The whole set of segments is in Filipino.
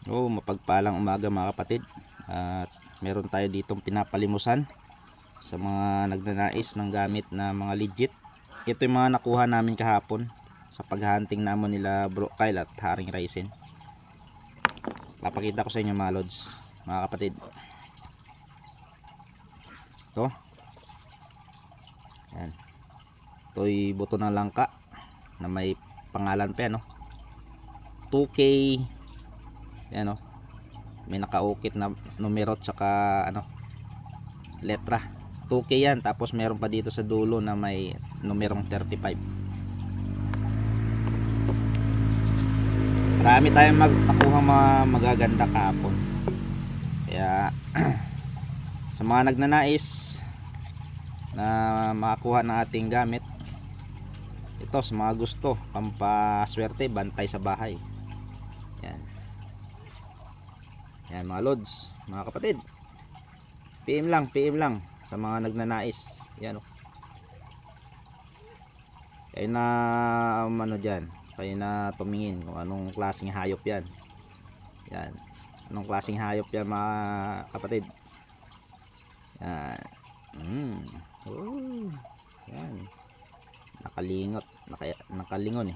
Mapagpalang umaga mga kapatid. At meron tayo ditong pinapalimusan sa mga nagnanais ng gamit na mga legit. Ito yung mga nakuha namin kahapon sa paghahunting naman nila Bro Kyle at Haring Ryzen. Papakita ko sa inyo mga lods, mga kapatid. Ito. Yan. Ito'y buto ng langka na may pangalan pa, no? 2K. Yan, no? May nakaukit na numero at saka letra. 2K yan, tapos meron pa dito sa dulo na may numerong 35. Marami tayong nakuha mga magaganda kahapon. Kaya sa mga nagnanais na makakuha ng ating gamit, ito sa mga gusto pampaswerte, bantay sa bahay. Yan. Yan mga lods, mga kapatid. PM lang sa mga nagnanais. Yan, kayo na dyan, kayo na tumingin kung anong klaseng hayop yan. Yan, anong klaseng hayop yan mga kapatid. Yan. Yan, nakalingon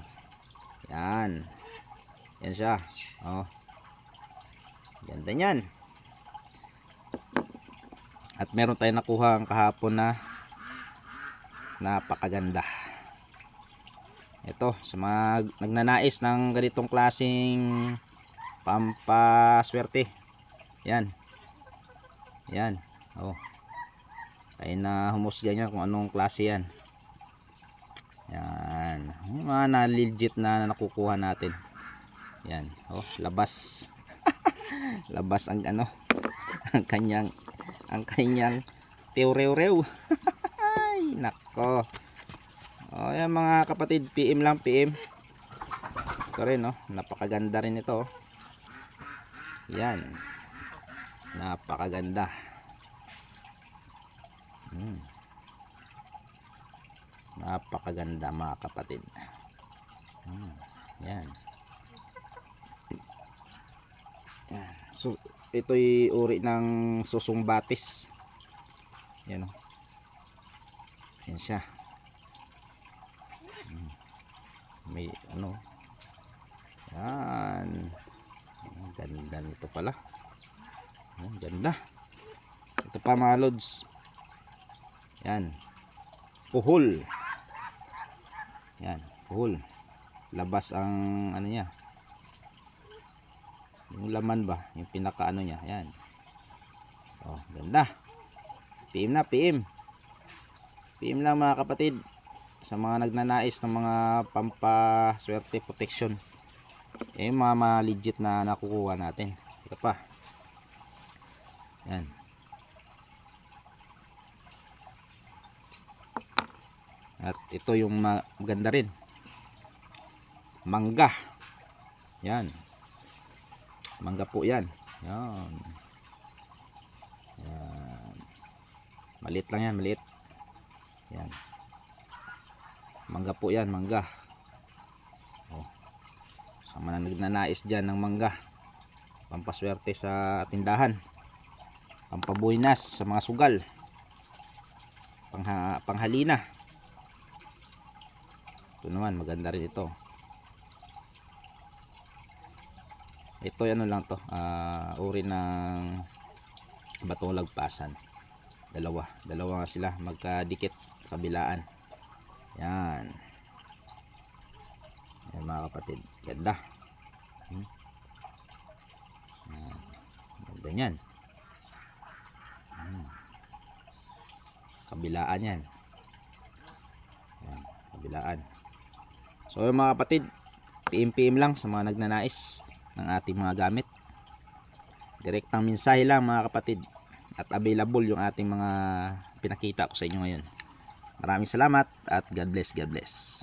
yan. Yan siya. Ganda yan. At meron tayong nakuha ang kahapon na napakaganda. Ito sa mga nagnanais ng ganitong klaseng pampaswerte. Yan. Yan. Kaya na humusga niya kung anong klase yan. Yan. Mga na legit na nakukuha natin. Yan. Labas. Labas ang ang kanyang teorew-rew. Ay, nako. Yan mga kapatid, PM lang, PM. Ito rin, napakaganda rin ito. Yan. Napakaganda. Napakaganda mga kapatid. Yan. Yan. So, ito'y uri ng susong batis. Yan, yan siya. May yan. Ang ganda nito pala. Ang ganda. Ito pa mga lods. Yan. Puhol. Yan, puhol. Labas ang niya. Yung laman ba, yung pinaka niya. Yan. Ganda. PM na, PM. PM lang mga kapatid sa mga nagnanais ng mga pampaswerte protection. Mga legit na nakukuha natin. Ito pa. Yan. At ito yung maganda rin. Mangga. Yan. Mangga po yan. Yan. Yan. Maliit lang yan, maliit. Yan. Mangga po yan, mangga. Sa mga nagnanais dyan ng mangga, pampaswerte sa tindahan, pampabuhinas sa mga sugal, panghalina. Ito naman, maganda rin ito. Ito lang to, uri ng batong lagpasan. Dalawa nga sila magkadikit kabilaan. Yan. Yan mga kapatid, ganda. Ganda yan. Kabilaan yan. Yan, kabilaan. So mga kapatid, PM lang sa mga nagnanais ng ating mga gamit. Direktang mensahe lang mga kapatid. At available yung ating mga pinakita ko sa inyo ngayon. Maraming salamat at God bless, God bless.